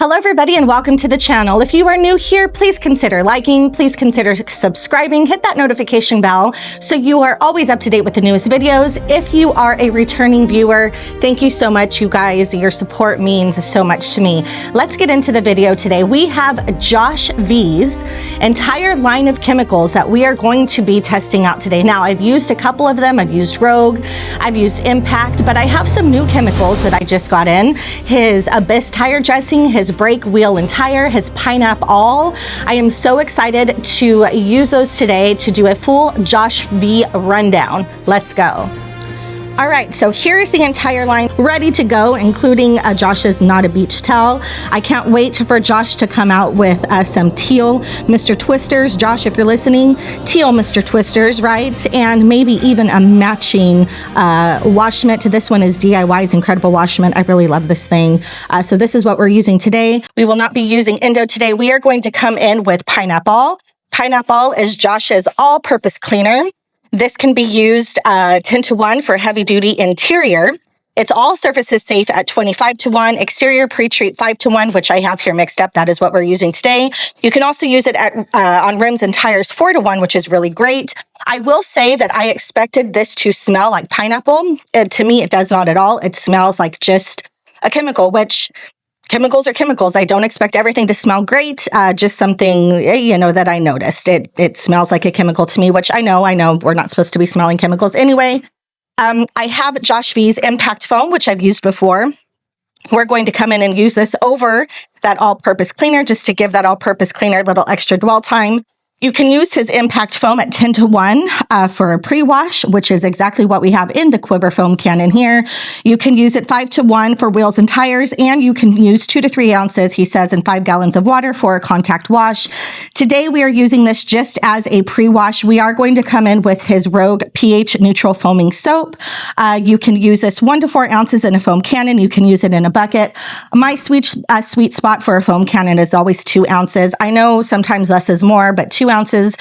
Hello everybody and welcome to the channel. If you are new here, please consider liking, please consider subscribing, hit that notification bell so you are always up to date with the newest videos. If you are a returning viewer, thank you so much, you guys. Your support means so much to me. Let's get into the video today. We have Josh V's entire line of chemicals that we are going to be testing out today. Now, I've used a couple of them. I've used Rogue, I've used Impact, but I have some new chemicals that I just got in. His Abyss tire dressing, his brake, wheel, and tire, his Pineapple All. I am so excited to use those today to do a full Josh V rundown. Let's go. All right, so here's the entire line ready to go, including Josh's Not a Beach Towel. I can't wait for Josh to come out with some teal Mr. Twisters. Josh, if you're listening, teal Mr. Twisters, right? And maybe even a matching wash mitt. This one is DIY's Incredible Wash Mitt. I really love this thing. So this is what we're using today. We will not be using Indo today. We are going to come in with Pineapple All. Pineapple All is Josh's all-purpose cleaner. This can be used 10-to-1 for heavy-duty interior. It's all surfaces safe at 25-to-1, exterior pre-treat 5-to-1, which I have here mixed up. That is what we're using today. You can also use it at, on rims and tires 4-to-1, which is really great. I will say that I expected this to smell like pineapple. To me, it does not at all. It smells like just a chemical, which... chemicals are chemicals. I don't expect everything to smell great. Just something, that I noticed. It smells like a chemical to me, which I know we're not supposed to be smelling chemicals anyway. I have Josh V's Impact Foam, which I've used before. We're going to come in and use this over that all-purpose cleaner just to give that all-purpose cleaner a little extra dwell time. You can use his Impact Foam at 10-to-1 for a pre-wash, which is exactly what we have in the QUIVR foam can in here. You can use it 5-to-1 for wheels and tires, and you can use 2 to 3 ounces, he says, in 5 gallons of water for a contact wash. Today, we are using this just as a pre-wash. We are going to come in with his Rogue pH neutral foaming soap. You can use this 1 to 4 ounces in a foam cannon. You can use it in a bucket. My sweet spot for a foam cannon is always 2 ounces. I know sometimes less is more, but 2 ounces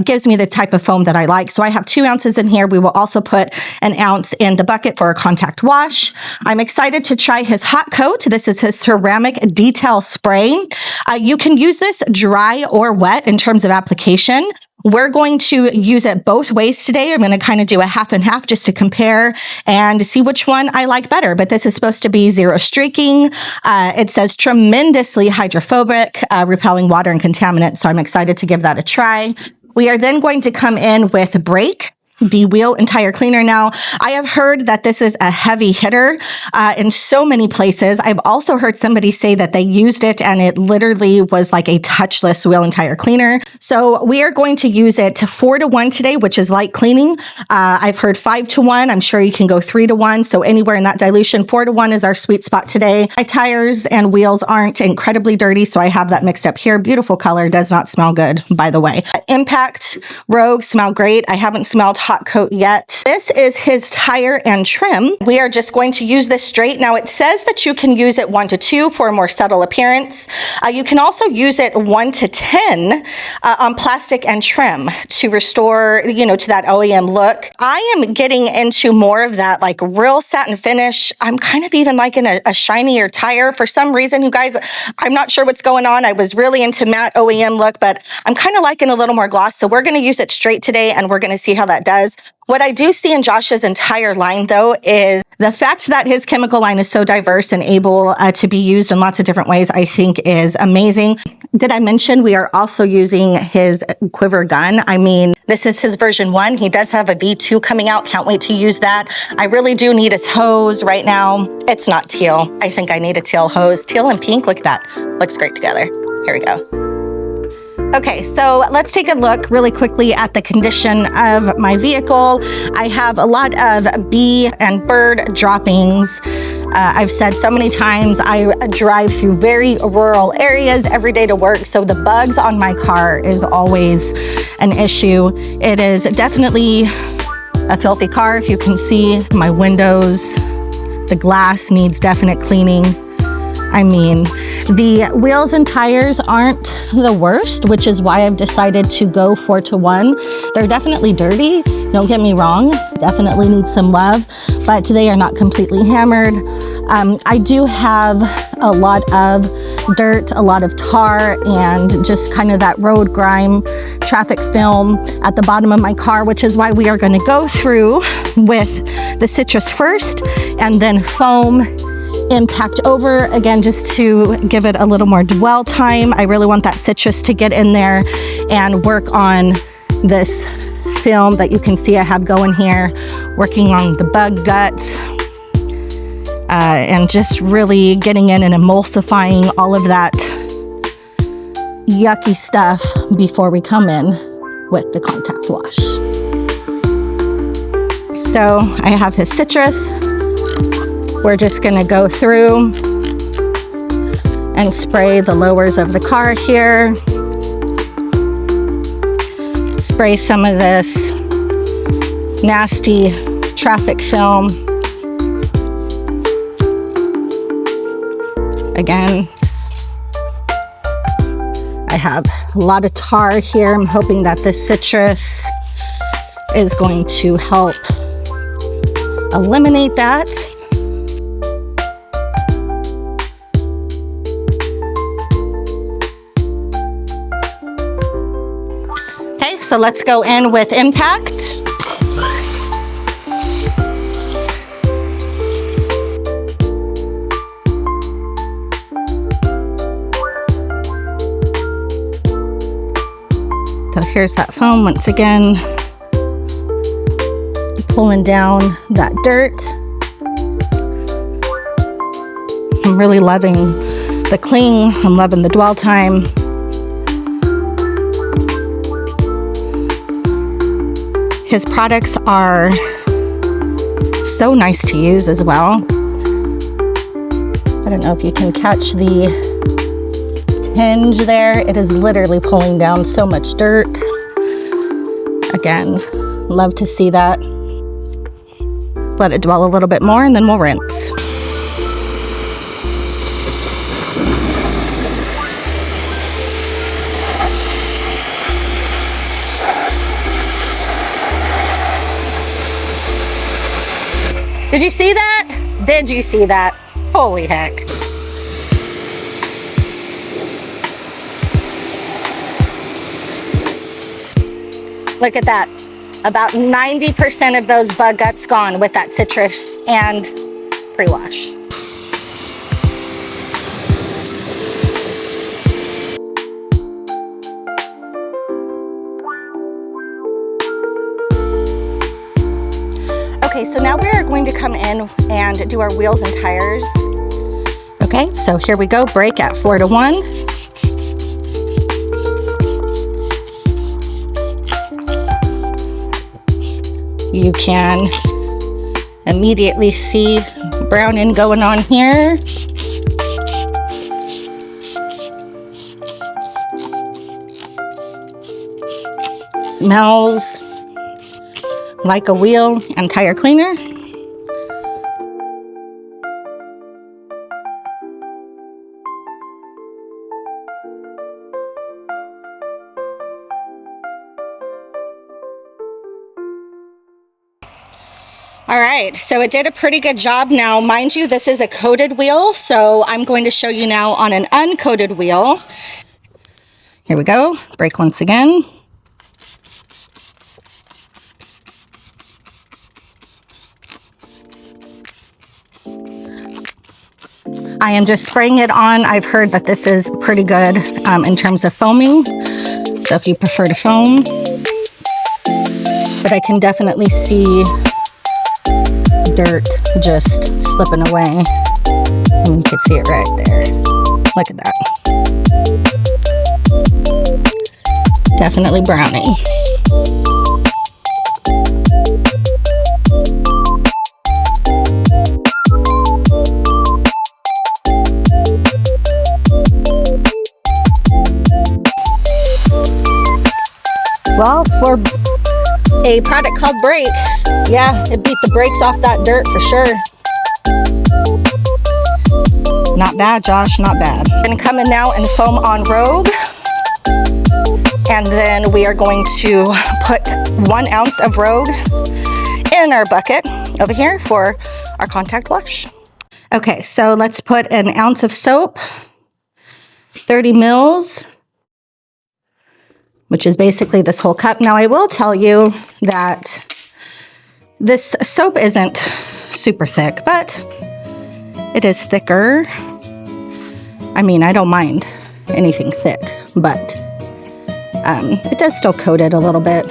gives me the type of foam that I like. So I have 2 ounces in here. We will also put an ounce in the bucket for a contact wash. I'm excited to try his hot coat. This is his ceramic detail spray. You can use this dry or wet in terms of application. We're going to use it both ways today. I'm going to kind of do a half and half just to compare and see which one I like better. But this is supposed to be zero streaking. It says tremendously hydrophobic, repelling water and contaminants. So I'm excited to give that a try. We are then going to come in with Brake, the wheel and tire cleaner. Now, I have heard that this is a heavy hitter in so many places. I've also heard somebody say that they used it and it literally was like a touchless wheel and tire cleaner. So we are going to use it 4-to-1 today, which is light cleaning. I've heard 5-to-1. I'm sure you can go 3-to-1. So anywhere in that dilution, 4-to-1 is our sweet spot today. My tires and wheels aren't incredibly dirty, so I have that mixed up here. Beautiful color, does not smell good, by the way. Impact Rogue smell great. I haven't smelled hot coat yet. This is his tire and trim. We are just going to use this straight. Now it says that you can use it 1-to-2 for a more subtle appearance. You can also use it 1-to-10 on plastic and trim to restore, to that OEM look. I am getting into more of that like real satin finish. I'm kind of even liking a shinier tire for some reason, you guys. I'm not sure what's going on. I was really into matte OEM look, but I'm kind of liking a little more gloss. So we're going to use it straight today and we're going to see how that does. What I do see in Josh's entire line, though, is the fact that his chemical line is so diverse and able to be used in lots of different ways, I think is amazing. Did I mention we are also using his QUIVR gun? I mean, this is his version 1. He does have a V2 coming out. Can't wait to use that. I really do need his hose right now. It's not teal. I think I need a teal hose. Teal and pink, look at that. Looks great together. Here we go. Okay, so let's take a look really quickly at the condition of my vehicle. I have a lot of bee and bird droppings. I've said so many times I drive through very rural areas every day to work, so the bugs on my car is always an issue. It is definitely a filthy car. If you can see my windows, the glass needs definite cleaning. I mean, the wheels and tires aren't the worst, which is why I've decided to go 4-to-1. They're definitely dirty, don't get me wrong, definitely need some love, but they are not completely hammered. I do have a lot of dirt, a lot of tar, and just kind of that road grime, traffic film at the bottom of my car, which is why we are going to go through with the citrus first and then foam impact over, again, just to give it a little more dwell time. I really want that citrus to get in there and work on this film that you can see I have going here, working on the bug guts, and just really getting in and emulsifying all of that yucky stuff before we come in with the contact wash. So I have his citrus. We're just gonna go through and spray the lowers of the car here. Spray some of this nasty traffic film. Again, I have a lot of tar here. I'm hoping that this citrus is going to help eliminate that. Okay, so let's go in with impact. So here's that foam once again, pulling down that dirt. I'm really loving the cling. I'm loving the dwell time. His products are so nice to use as well. I don't know if you can catch the hinge there. It is literally pulling down so much dirt. Again, love to see that. Let it dwell a little bit more and then we'll rinse. Did you see that? Did you see that? Holy heck. Look at that. About 90% of those bug guts gone with that citrus and pre-wash. Okay, so now we are going to come in and do our wheels and tires. Okay, so here we go, brake at 4-to-1. You can immediately see browning going on here. Smells like a wheel and tire cleaner. All right, so it did a pretty good job. Now, mind you, this is a coated wheel, so I'm going to show you now on an uncoated wheel. Here we go, brake once again. I am just spraying it on. I've heard that this is pretty good in terms of foaming, so if you prefer to foam. But I can definitely see dirt just slipping away, and you can see it right there. Look at that. Definitely browning. Well, for a product called Brake, yeah, it beat the brakes off that dirt for sure. Not bad, Josh, not bad. I'm gonna come in now and foam on Rogue. And then we are going to put 1 ounce of Rogue in our bucket over here for our contact wash. Okay, so let's put an ounce of soap, 30 mils, which is basically this whole cup. Now I will tell you that this soap isn't super thick, but it is thicker. I mean, I don't mind anything thick, but it does still coat it a little bit.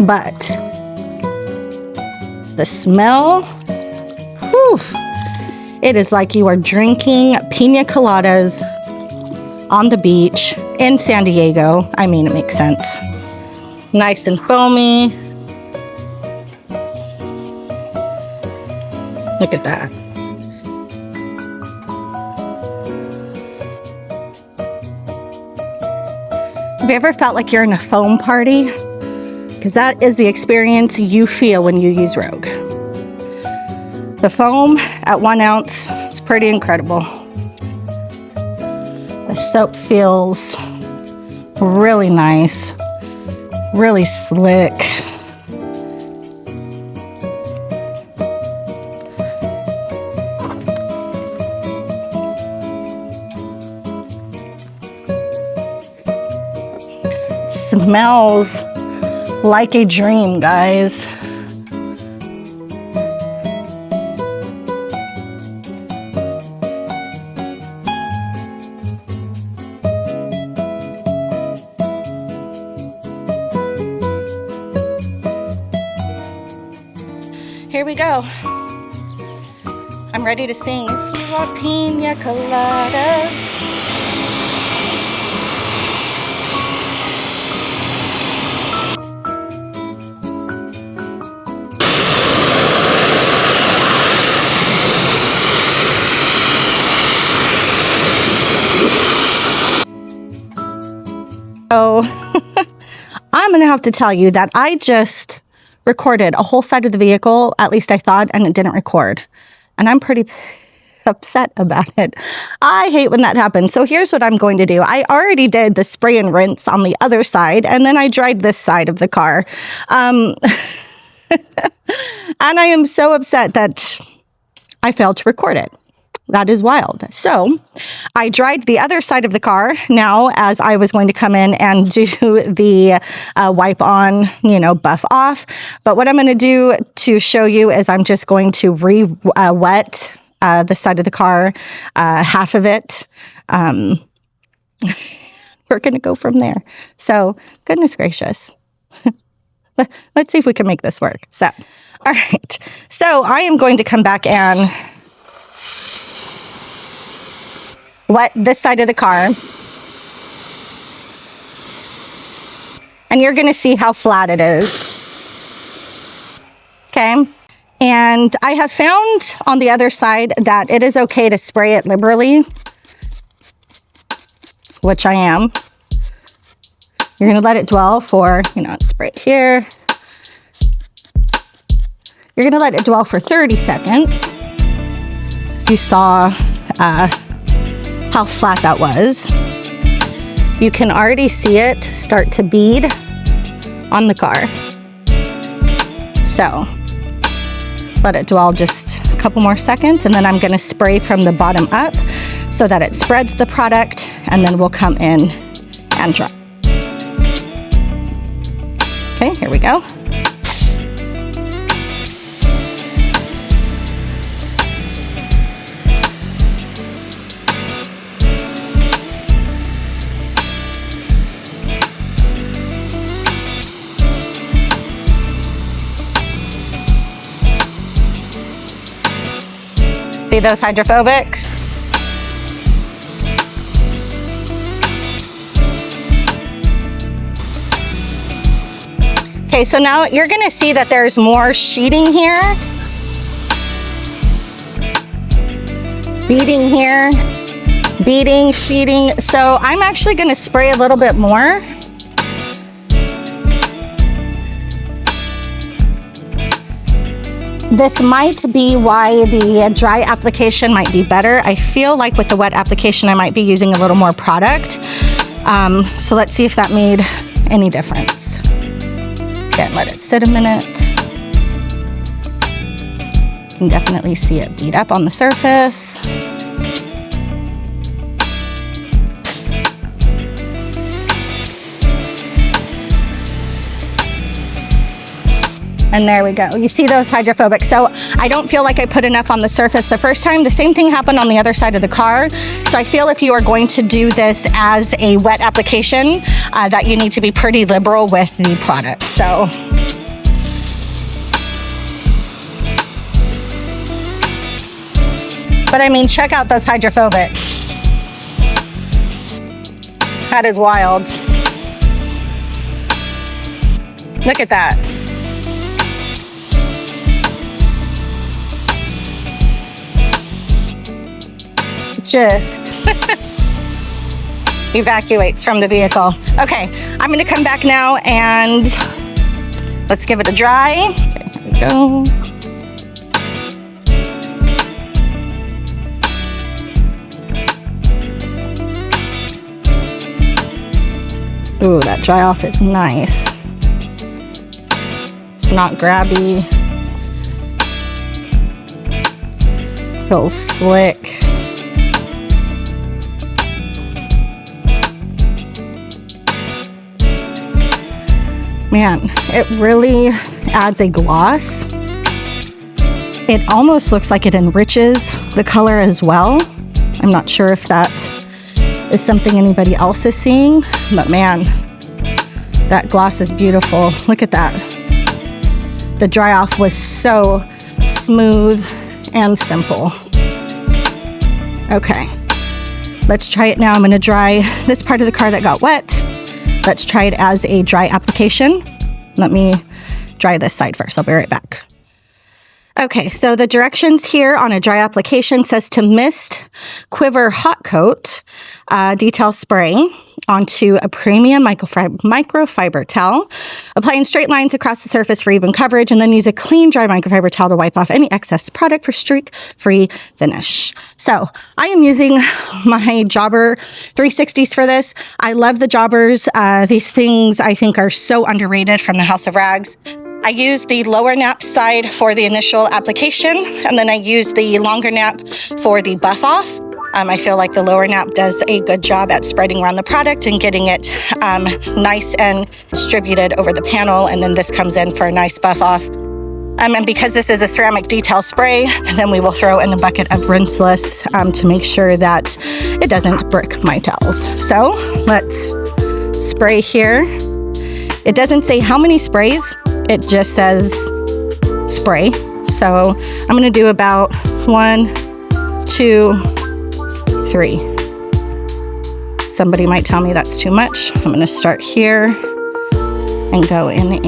But the smell, whew, it is like you are drinking pina coladas on the beach in San Diego. I mean, it makes sense. Nice and foamy. Look at that. Have you ever felt like you're in a foam party? Because that is the experience you feel when you use Rogue. The foam at 1 ounce is pretty incredible. The soap feels really nice, really slick. Smells like a dream, guys. Here we go. I'm ready to sing. If you want pina coladas. So I'm gonna have to tell you that I just recorded a whole side of the vehicle, at least I thought, and it didn't record. And I'm pretty upset about it. I hate when that happens. So here's what I'm going to do. I already did the spray and rinse on the other side, and then I dried this side of the car. And I am so upset that I failed to record it. That is wild. So I dried the other side of the car now as I was going to come in and do the wipe on, buff off. But what I'm going to do to show you is I'm just going to wet the side of the car, half of it. We're going to go from there. So goodness gracious. Let's see if we can make this work. So, all right. So I am going to come back and wet this side of the car. And you're going to see how flat it is. Okay. And I have found on the other side that it is okay to spray it liberally, which I am. You're going to let it dwell for, spray it here. You're going to let it dwell for 30 seconds. You saw how flat that was. You can already see it start to bead on the car. So let it dwell just a couple more seconds, and then I'm going to spray from the bottom up so that it spreads the product, and then we'll come in and dry. Okay, here we go. See those hydrophobics? Okay, so now you're gonna see that there's more sheeting here. Beading here, beading, sheeting. So I'm actually gonna spray a little bit more. This might be why the dry application might be better. I feel like with the wet application, I might be using a little more product. So let's see if that made any difference. Again, let it sit a minute. You can definitely see it bead up on the surface. And there we go. You see those hydrophobic. So I don't feel like I put enough on the surface the first time. The same thing happened on the other side of the car. So I feel if you are going to do this as a wet application, that you need to be pretty liberal with the product. So. But I mean, check out those hydrophobic. That is wild. Look at that. Just evacuates from the vehicle. Okay, I'm gonna come back now and let's give it a dry. Okay, here we go. Ooh, that dry off is nice. It's not grabby. Feels slick. Man, it really adds a gloss. It almost looks like it enriches the color as well. I'm not sure if that is something anybody else is seeing, but man, that gloss is beautiful. Look at that. The dry off was so smooth and simple. Okay, let's try it now. I'm gonna dry this part of the car that got wet. Let's try it as a dry application. Let me dry this side first. I'll be right back. Okay, so the directions here on a dry application says to mist quiver hot coat detail spray onto a premium microfiber towel. Apply in straight lines across the surface for even coverage, and then use a clean, dry microfiber towel to wipe off any excess product for streak-free finish. So I am using my Jobber 360s for this. I love the Jobbers. These things I think are so underrated from the House of Rags. I use the lower nap side for the initial application, and then I use the longer nap for the buff off. I feel like the lower nap does a good job at spreading around the product and getting it nice and distributed over the panel, and then this comes in for a nice buff off. And because this is a ceramic detail spray, then we will throw in a bucket of rinseless to make sure that it doesn't brick my towels. So let's spray here. It doesn't say how many sprays, it just says spray. So I'm gonna do about 1, 2, 3. Somebody might tell me that's too much. I'm gonna start here and go in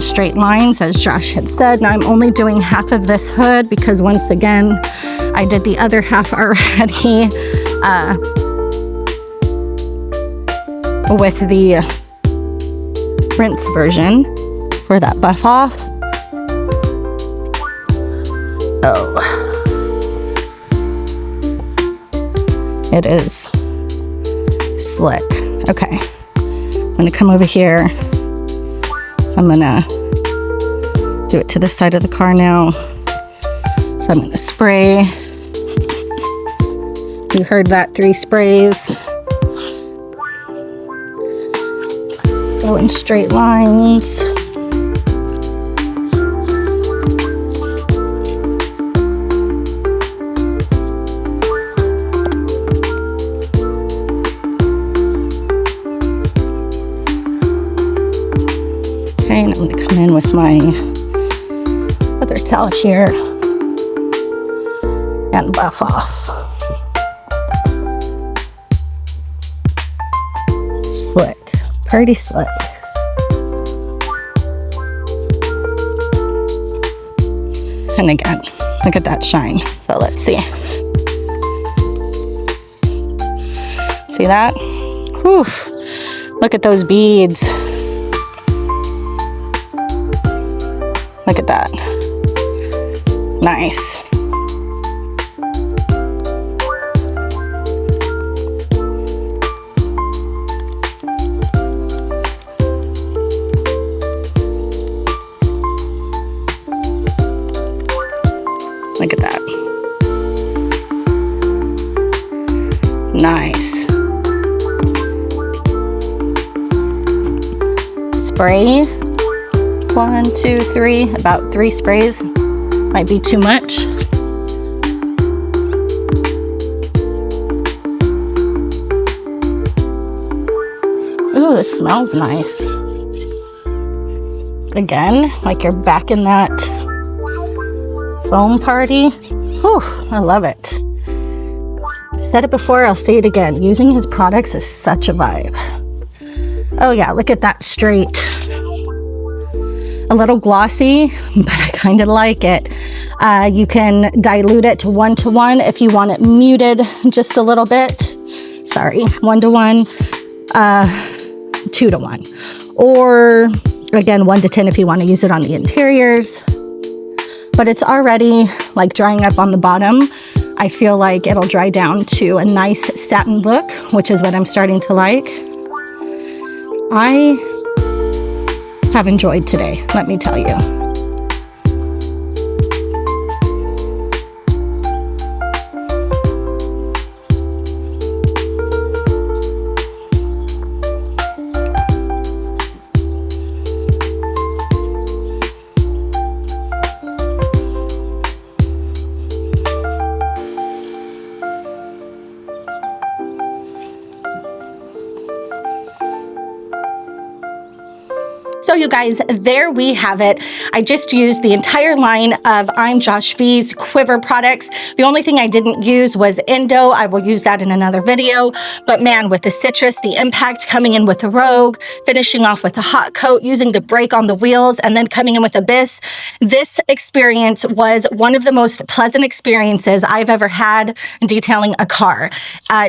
straight lines, as Josh had said. Now I'm only doing half of this hood because once again, I did the other half already with the rinse version for that buff off. Oh. It is slick. Okay, I'm gonna come over here. I'm gonna do it to this side of the car now. So I'm gonna spray. You heard that, 3 sprays. Go in straight lines. Okay, and I'm gonna come in with my other towel here and buff off. Slick, pretty slick. And again, look at that shine. So let's see. See that? Whew. Look at those beads. Look at that. Nice. Look at that. Nice. Spray. 1, 2, 3. About 3 sprays. Might be too much. Ooh, this smells nice. Again, like you're back in that foam party. Whew, I love it. I've said it before, I'll say it again. Using his products is such a vibe. Oh yeah, look at that straight. A little glossy, but I kind of like it. You can dilute it to 1:1 if you want it muted just a little bit. Sorry, 1:1, 2:1. Or again, 1:10 if you want to use it on the interiors. But it's already like drying up on the bottom. I feel like it'll dry down to a nice satin look, which is what I'm starting to like. I have enjoyed today, let me tell you. So you guys, there we have it. I just used the entire line of IMJOSHV's Quiver products. The only thing I didn't use was Endo. I will use that in another video. But man, with the citrus, the impact coming in with the Rogue, finishing off with the hot coat, using the brake on the wheels, and then coming in with Abyss. This experience was one of the most pleasant experiences I've ever had detailing a car.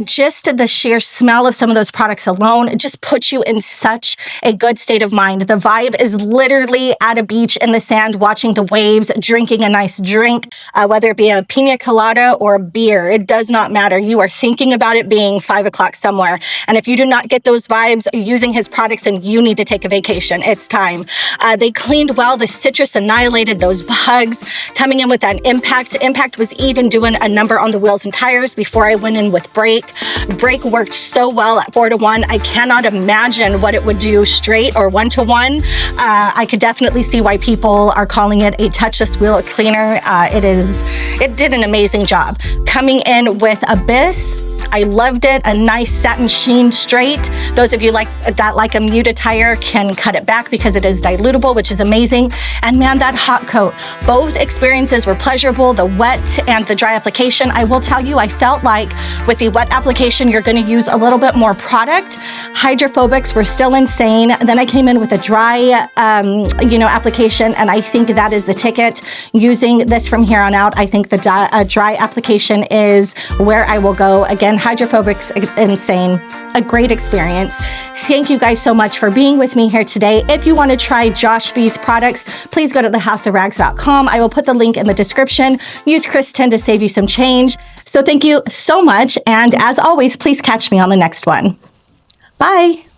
Just the sheer smell of some of those products alone just puts you in such a good state of mind. The vibe is literally at a beach in the sand, watching the waves, drinking a nice drink, whether it be a pina colada or a beer. It does not matter. You are thinking about it being 5 o'clock somewhere. And if you do not get those vibes using his products, then you need to take a vacation. It's time. They cleaned well. The citrus annihilated those bugs. Coming in with that impact. Impact was even doing a number on the wheels and tires before I went in with brake. Brake worked so well at 4:1. I cannot imagine what it would do straight or 1:1. I could definitely see why people are calling it a touchless wheel cleaner. It did an amazing job. Coming in with Abyss, I loved it. A nice satin sheen straight. Those of you like a muted tire can cut it back because it is dilutable, which is amazing. And man, that hot coat. Both experiences were pleasurable, the wet and the dry application. I will tell you, I felt like with the wet application, you're going to use a little bit more product. Hydrophobics were still insane. And then I came in with a dry, application, and I think that is the ticket. Using this from here on out, I think the dry application is where I will go. Again, hydrophobics, insane. A great experience. Thank you guys so much for being with me here today. If you want to try Josh V's products, please go to thehouseofrags.com. I will put the link in the description. Use Chris10 to save you some change. So thank you so much. And as always, please catch me on the next one. Bye.